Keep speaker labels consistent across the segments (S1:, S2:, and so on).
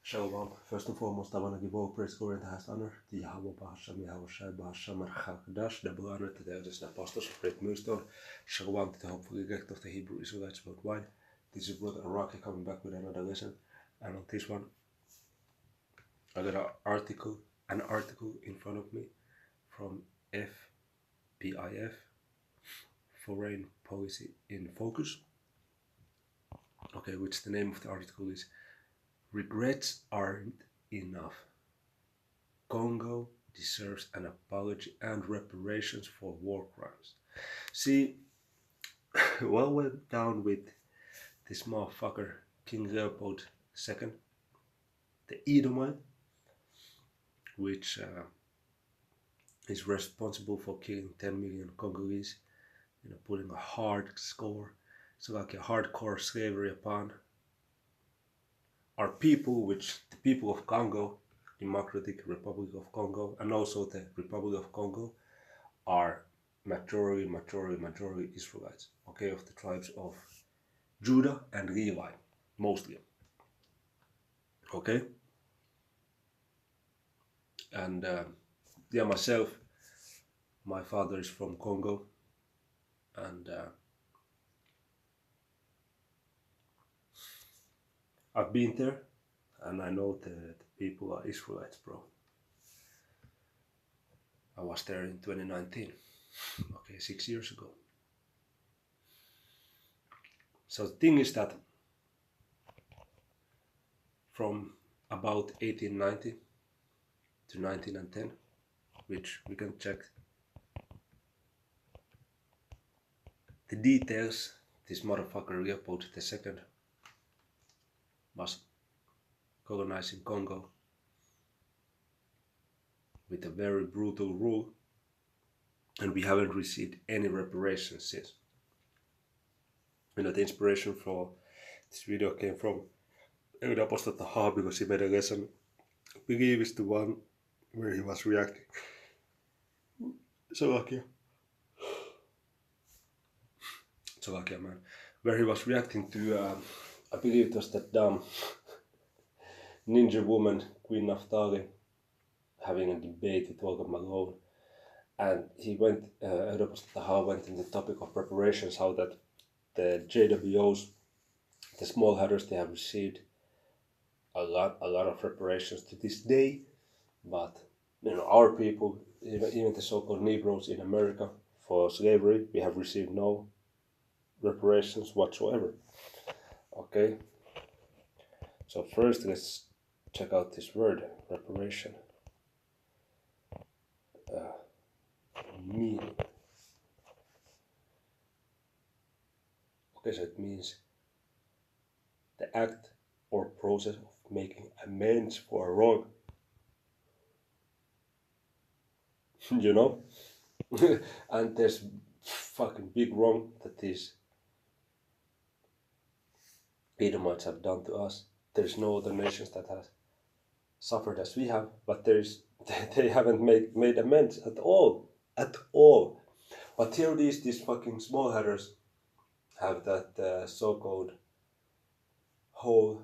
S1: Shalom. First and foremost, I want to give all praise, glory, and highest honor to Yahweh, Bahasham, Yahweh Shai, Bahasham, Archakadash, double honor to the elders and apostles of Great Millstone. Shalom to the hopeful elect of the Hebrew Israelites worldwide. This is Brother Rocky coming back with another lesson. And on this one, I got an article in front of me from FPIF, Foreign Policy in Focus. Okay, which the name of the article is Regrets Aren't Enough. Congo deserves an apology and reparations for war crimes. See, what went down with this motherfucker, King Leopold II, the Edomite, which is responsible for killing 10 million Congolese, putting a hard score, so like a hardcore slavery upon our people, which the people of Congo, Democratic Republic of Congo, and also the Republic of Congo are majority Israelites, okay, of the tribes of Judah and Levi, mostly, okay? And myself, my father is from Congo, and I've been there, and I know the people are Israelites, bro. I was there in 2019, okay, 6 years ago. So the thing is that from about 1890 to 1910, which we can check the details, this motherfucker Leopold II was colonizing Congo with a very brutal rule, and we haven't received any reparations since. The inspiration for this video came from Euda posted Taha because he made a lesson. I believe it's the one where he was reacting. Slovakia, man. Where he was reacting to, I believe it was that dumb ninja woman, Queen Naftali, having a debate with Olga Malone. And he went, Euda posted Taha went in the topic of reparations, how that the JWOs, the small headers, they have received a lot of reparations to this day, but our people, even the so-called Negroes in America for slavery, we have received no reparations whatsoever. Okay, so first let's check out this word, reparation. Meaning. Okay, so it means the act or process of making amends for a wrong. And there's fucking big wrong that these Edomites have done to us. There's no other nations that has suffered as we have, but they haven't made amends at all. But here these fucking small headers have that so-called whole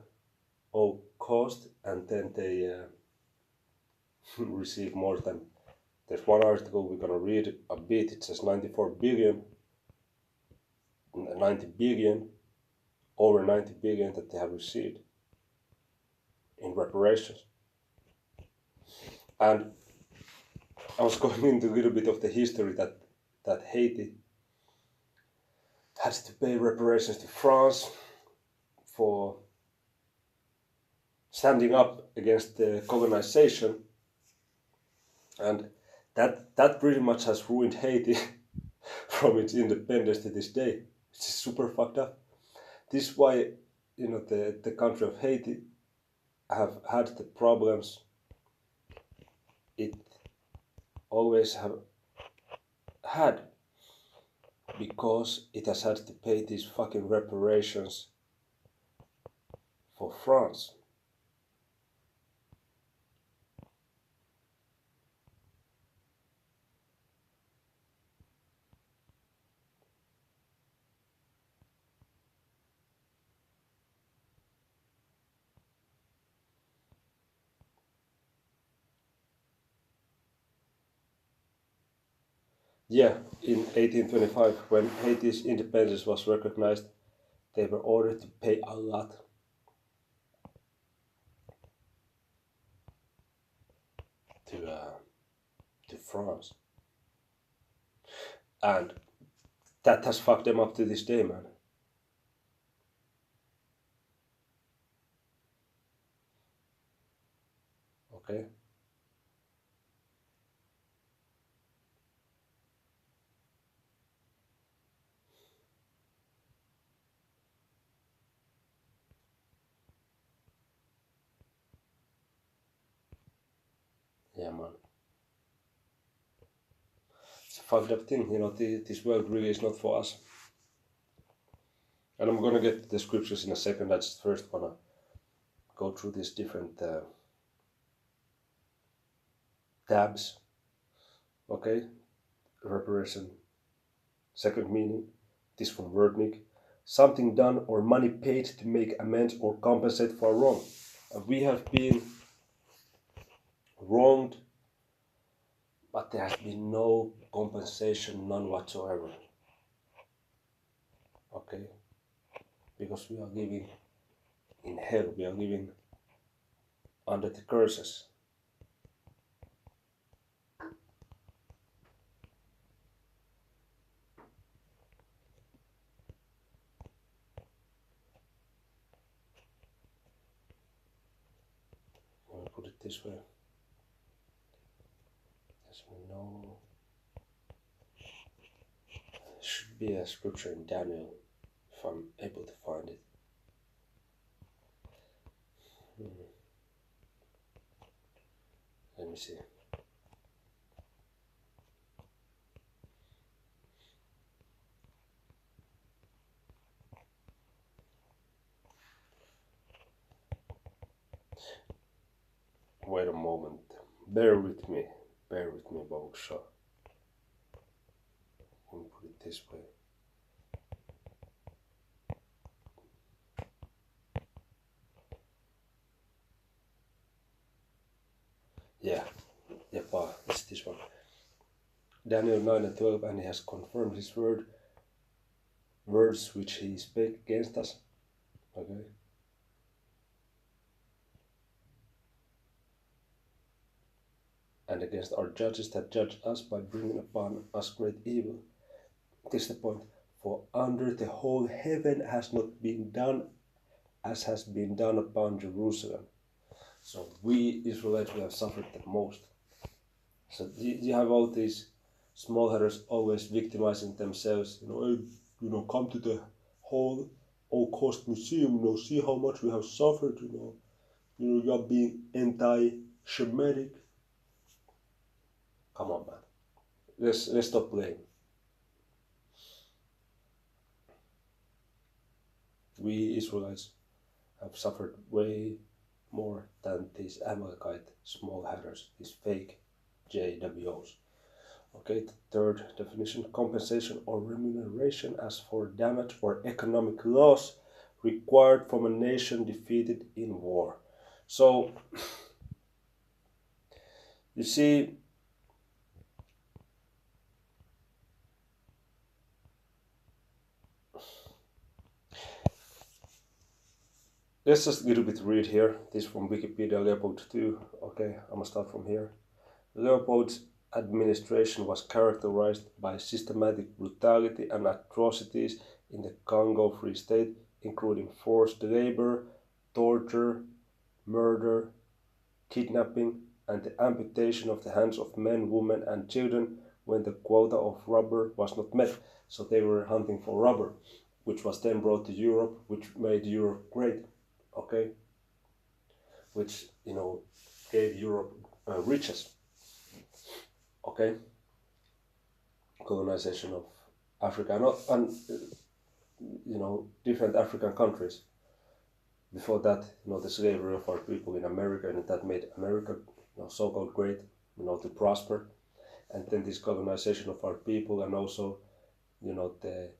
S1: cost, and then they receive more than. There's one article we're gonna read a bit. It says 94 billion, 90 billion, over 90 billion that they have received in reparations. And I was going into a little bit of the history that Haiti has to pay reparations to France for standing up against the colonization, and that pretty much has ruined Haiti from its independence to this day. It's super fucked up. This is why the country of Haiti have had the problems it always have had, because it has had to pay these fucking reparations for France. Yeah, in 1825, when Haiti's independence was recognized, they were ordered to pay a lot to France, and that has fucked them up to this day, man. Okay. Yeah, man. It's a fucked up thing, you know. This world really is not for us. And I'm gonna get the scriptures in a second. I just first wanna go through these different tabs. Okay, reparation. Second meaning. This from Wordnik. Something done or money paid to make amends or compensate for wrong. We have been wronged, but there has been no compensation, none whatsoever. Okay, because we are living in hell. We are living under the curses. Let me put it this way. There's no. There should be a scripture in Daniel, if I'm able to find it. Let me see. Wait a moment. Bear with me. Bear with me, Bogsha. Let me put it this way. Yeah, it's this one. Daniel 9 and 12, and he has confirmed his words which he spake against us. Okay. And against our judges that judge us by bringing upon us great evil. This is the point. For under the whole heaven has not been done as has been done upon Jerusalem. So we Israelites, we have suffered the most. So you have all these small headers always victimizing themselves. Come to the whole Holocaust Museum. See how much we have suffered. You are being anti-Semitic. Come on, man. Let's stop playing. We Israelites have suffered way more than these Amalekite small headers, these fake JWOs. Okay, the third definition, compensation or remuneration as for damage or economic loss required from a nation defeated in war. So, you see, let's just a little bit read here. This from Wikipedia, Leopold II. Okay, I'm gonna start from here. Leopold's administration was characterized by systematic brutality and atrocities in the Congo Free State, including forced labor, torture, murder, kidnapping, and the amputation of the hands of men, women, and children when the quota of rubber was not met. So they were hunting for rubber, which was then brought to Europe, which made Europe great. Okay, which gave Europe riches. Okay, colonization of Africa and different African countries. Before that, the slavery of our people in America, and that made America, so-called great, to prosper. And then this colonization of our people, and also, the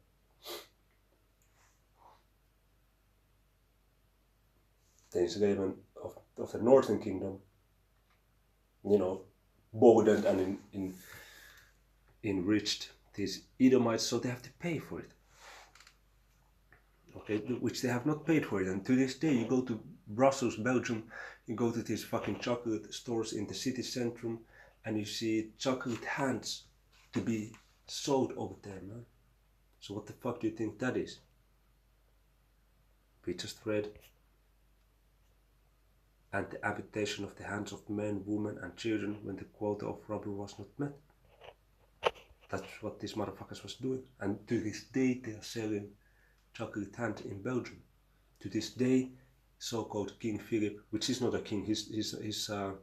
S1: enslavement of the Northern Kingdom, broadened and enriched these Edomites, so they have to pay for it. Okay, which they have not paid for it. And to this day, you go to Brussels, Belgium, you go to these fucking chocolate stores in the city centrum, and you see chocolate hands to be sold over there, man. So what the fuck do you think that is? We just read, and the amputation of the hands of men, women and children when the quota of robbery was not met. That's what these motherfuckers was doing. And to this day they are selling chocolate hand in Belgium. To this day, so-called King Philip, which is not a king, he's a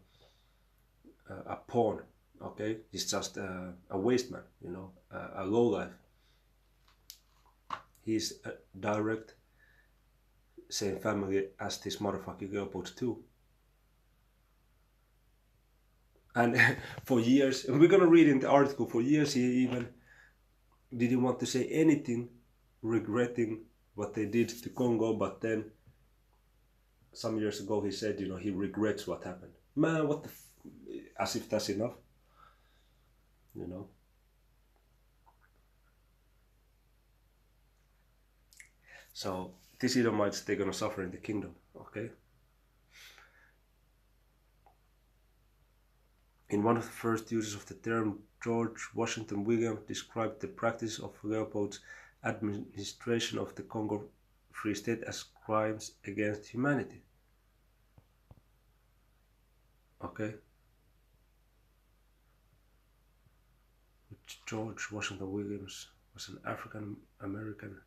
S1: pawn, okay? He's just a waste man, you know, a lowlife. He's a direct same family as this motherfucking Leopold too. And for years, and we're gonna read in the article, for years he even didn't want to say anything regretting what they did to Congo, but then some years ago he said, you know, he regrets what happened. Man, what the as if that's enough, you know. So these Edomites, they're gonna suffer in the kingdom, okay? In one of the first uses of the term, George Washington Williams described the practice of Leopold's administration of the Congo Free State as crimes against humanity. Okay? George Washington Williams was an African American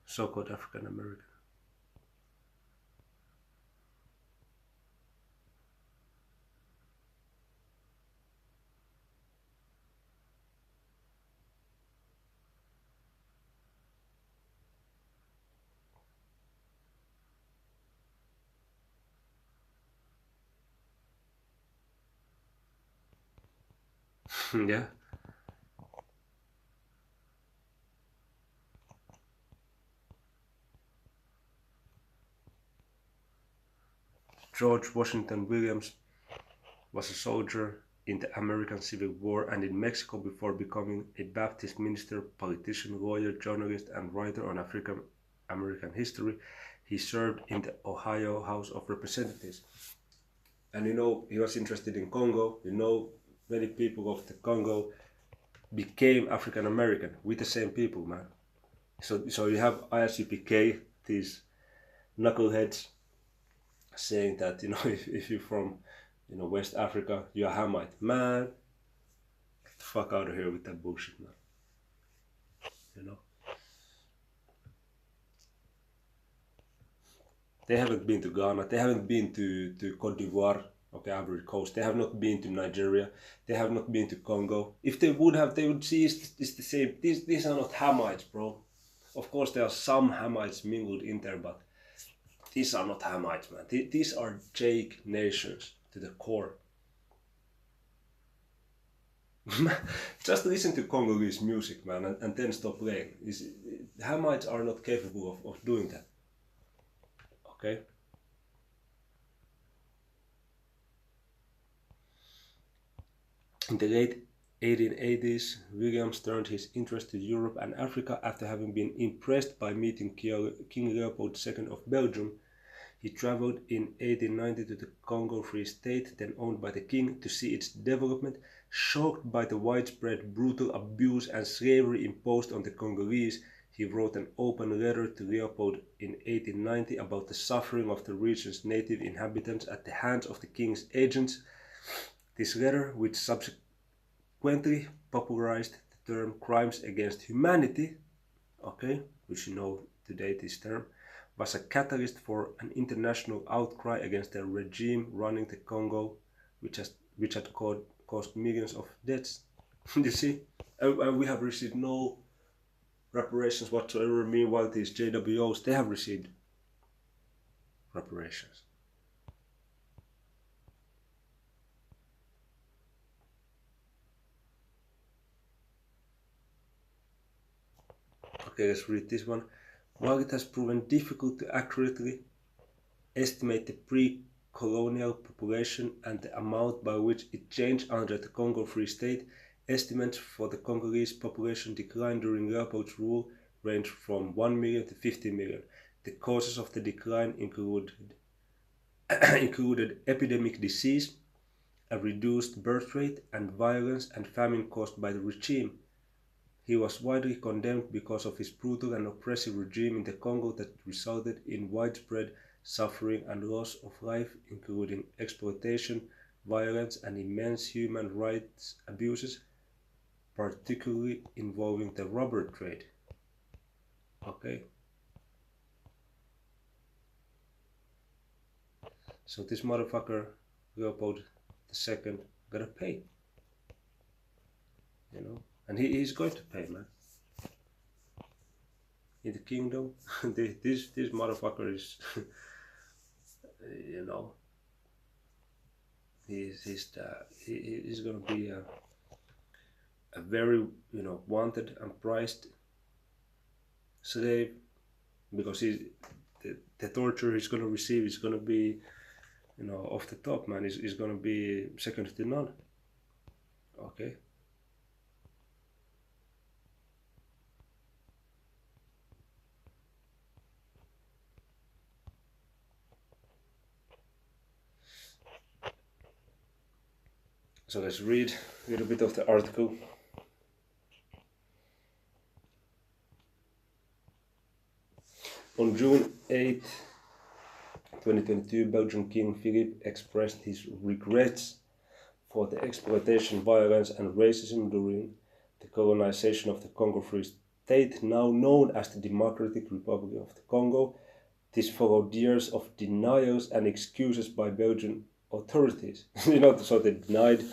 S1: so-called African American. Yeah. George Washington Williams was a soldier in the American Civil War and in Mexico before becoming a Baptist minister, politician, lawyer, journalist, and writer on African American history. He served in the Ohio House of Representatives. And you know, he was interested in Congo. You know, many people of the Congo became African American with the same people, man. So you have ISUPK, these knuckleheads, saying that, you know, if you're from, you know, West Africa, you're a Hamite. Man, get the fuck out of here with that bullshit, man. You know? They haven't been to Ghana, they haven't been to Cote d'Ivoire, okay, Ivory Coast. They have not been to Nigeria, they have not been to Congo. If they would have, they would see it's the same. These are not Hamites, bro. Of course, there are some Hamites mingled in there, but these are not Hamites, man. These are Jake nations to the core. Just listen to Congolese music, man, and then stop playing. Hamites are not capable of doing that. Okay? In the late 1880s, Williams turned his interest to Europe and Africa after having been impressed by meeting King Leopold II of Belgium. He traveled in 1890 to the Congo Free State, then owned by the king, to see its development. Shocked by the widespread brutal abuse and slavery imposed on the Congolese, he wrote an open letter to Leopold in 1890 about the suffering of the region's native inhabitants at the hands of the king's agents. This letter, which subsequently popularized the term crimes against humanity, okay, which you know today this term, was a catalyst for an international outcry against the regime running the Congo, which had caused millions of deaths. You see, and we have received no reparations whatsoever. Meanwhile, these JWOs, they have received reparations. Okay, let's read this one. While it has proven difficult to accurately estimate the pre-colonial population and the amount by which it changed under the Congo Free State. Estimates for the Congolese population decline during Leopold's rule range from 1 million to 50 million. The causes of the decline included epidemic disease, a reduced birth rate, and violence and famine caused by the regime. He was widely condemned because of his brutal and oppressive regime in the Congo that resulted in widespread suffering and loss of life, including exploitation, violence, and immense human rights abuses, particularly involving the rubber trade. Okay. So this motherfucker, Leopold II, gotta pay. You know? And he's going to pay, man. In the kingdom, this motherfucker is, you know, he's gonna be a very, you know, wanted and prized slave, because the torture he's gonna receive is gonna be, you know, off the top, man. Is gonna be second to none. Okay. So let's read a little bit of the article. On June 8, 2022, Belgian King Philippe expressed his regrets for the exploitation, violence, and racism during the colonization of the Congo Free State, now known as the Democratic Republic of the Congo. This followed years of denials and excuses by Belgian authorities. You know, so they denied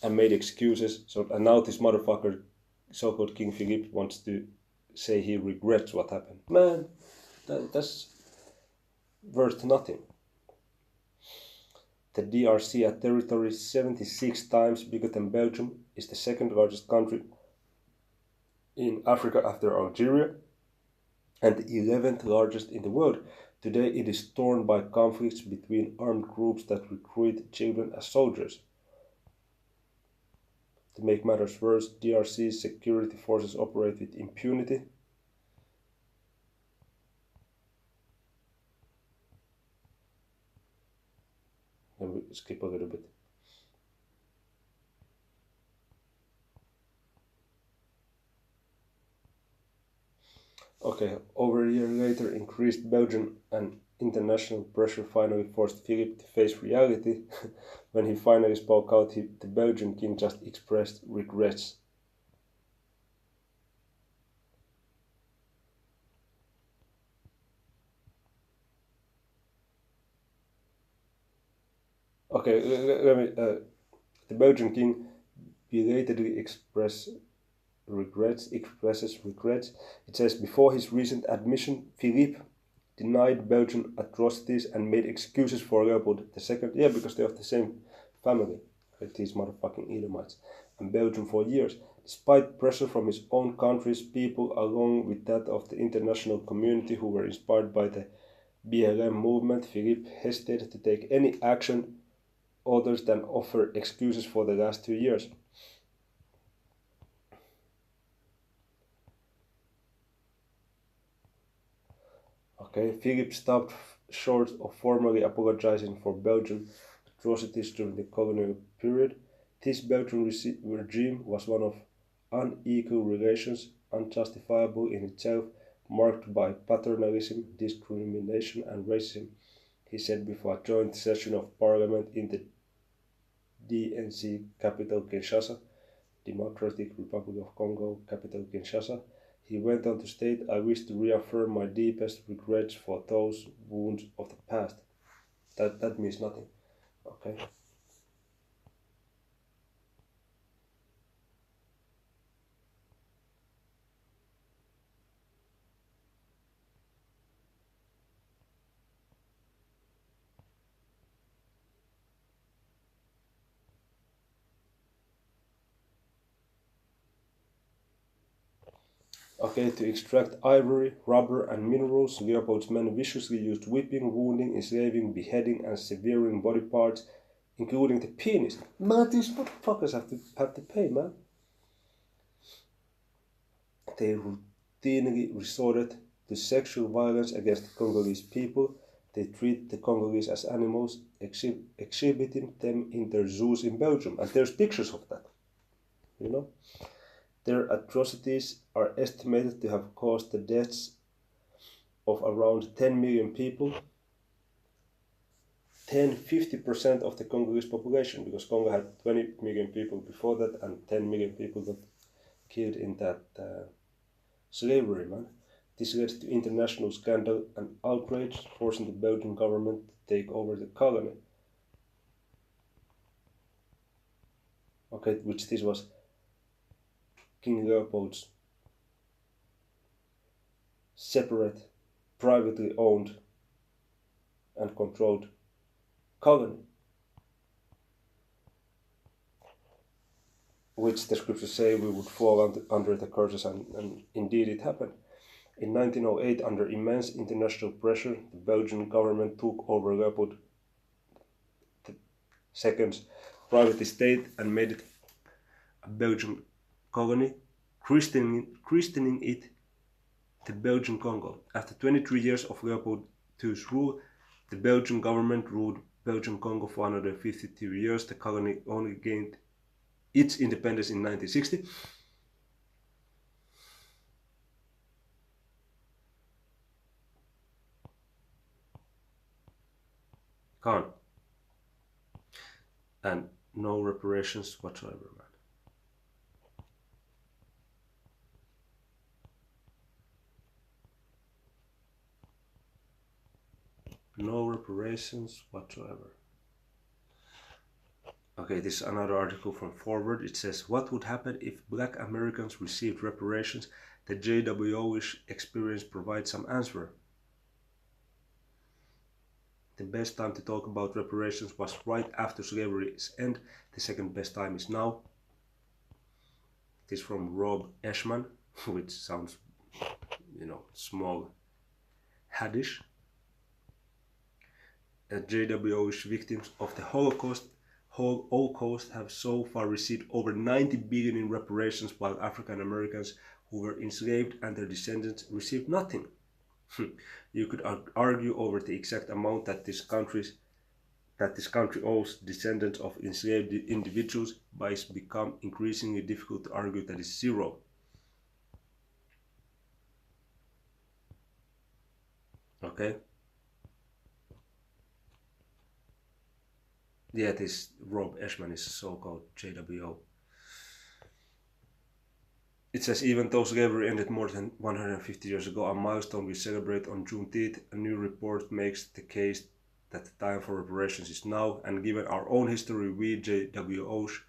S1: and made excuses. So, and now this motherfucker, so-called King Philippe, wants to say he regrets what happened. Man, that's worth nothing. The DRC, a territory 76 times bigger than Belgium, is the second largest country in Africa after Algeria and the 11th largest in the world. Today it is torn by conflicts between armed groups that recruit children as soldiers. To make matters worse, DRC's security forces operate with impunity. Let me skip a little bit. Okay, over a year later, increased Belgian and international pressure finally forced Philip to face reality. When he finally spoke out, the Belgian king just expressed regrets. Okay, let me. The Belgian king belatedly expresses regrets. It says, before his recent admission, Philippe denied Belgian atrocities and made excuses for Leopold II. Yeah, because they're of the same family, like these motherfucking Edomites. And Belgium for years. Despite pressure from his own country's people, along with that of the international community who were inspired by the BLM movement, Philippe hesitated to take any action other than offer excuses for the last 2 years. Okay, Philip stopped short of formally apologizing for Belgian atrocities during the colonial period. This Belgian regime was one of unequal relations, unjustifiable in itself, marked by paternalism, discrimination, and racism, he said before a joint session of parliament in the DNC capital Kinshasa, Democratic Republic of Congo, capital Kinshasa. He went on to state, I wish to reaffirm my deepest regrets for those wounds of the past. That means nothing. Okay. Okay, to extract ivory, rubber, and minerals, Leopold's men viciously used whipping, wounding, enslaving, beheading, and severing body parts, including the penis. Man, these motherfuckers have to pay, man. They routinely resorted to sexual violence against the Congolese people. They treat the Congolese as animals, exhibiting them in their zoos in Belgium. And there's pictures of that, you know. Their atrocities are estimated to have caused the deaths of around 10 million people. 50% of the Congolese population, because Congo had 20 million people before that and 10 million people got killed in that slavery, man. This led to international scandal and outrage, forcing the Belgian government to take over the colony. Okay, which this was King Leopold's separate, privately owned and controlled colony, which the scriptures say we would fall under the curses, and indeed it happened. In 1908, under immense international pressure, the Belgian government took over Leopold II's private estate and made it a Belgian colony, christening it the Belgian Congo. After 23 years of Leopold II's rule, the Belgian government ruled Belgian Congo for 152 years. The colony only gained its independence in 1960. Gone. And no reparations whatsoever, man. No reparations whatsoever. Okay, this is another article from Forward. It says, what would happen if Black Americans received reparations? The JWO experience provides some answer. The best time to talk about reparations was right after slavery's end. The second best time is now. It is from Rob Eshman, which sounds, small, haddish. JWO victims of the Holocaust have so far received over 90 billion in reparations, while African Americans who were enslaved and their descendants received nothing. You could argue over the exact amount that this country owes descendants of enslaved individuals, but it's become increasingly difficult to argue that it's zero. Okay? Yeah, this Rob Eshman is so-called JWO. It says, even though slavery ended more than 150 years ago, a milestone we celebrate on Juneteenth, a new report makes the case that the time for reparations is now, and given our own history, we JWOs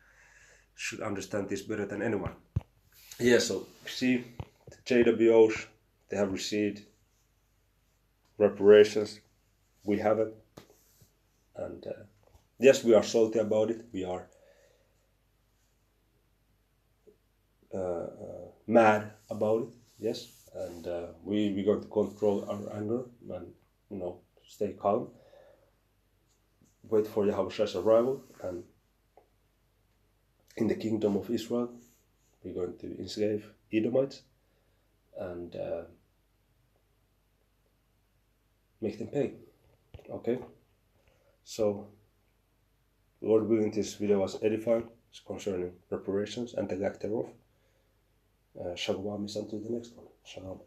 S1: should understand this better than anyone. Yeah, so see, the JWOs, they have received reparations, we haven't, and yes, we are salty about it, we are mad about it, yes, and we're going to control our anger and stay calm, wait for Yahweh's arrival, and in the kingdom of Israel we're going to enslave Edomites and make them pay. Okay, so Lord willing, this video was edifying. It's concerning reparations and the lack thereof. Shalom is until the next one. Shalom.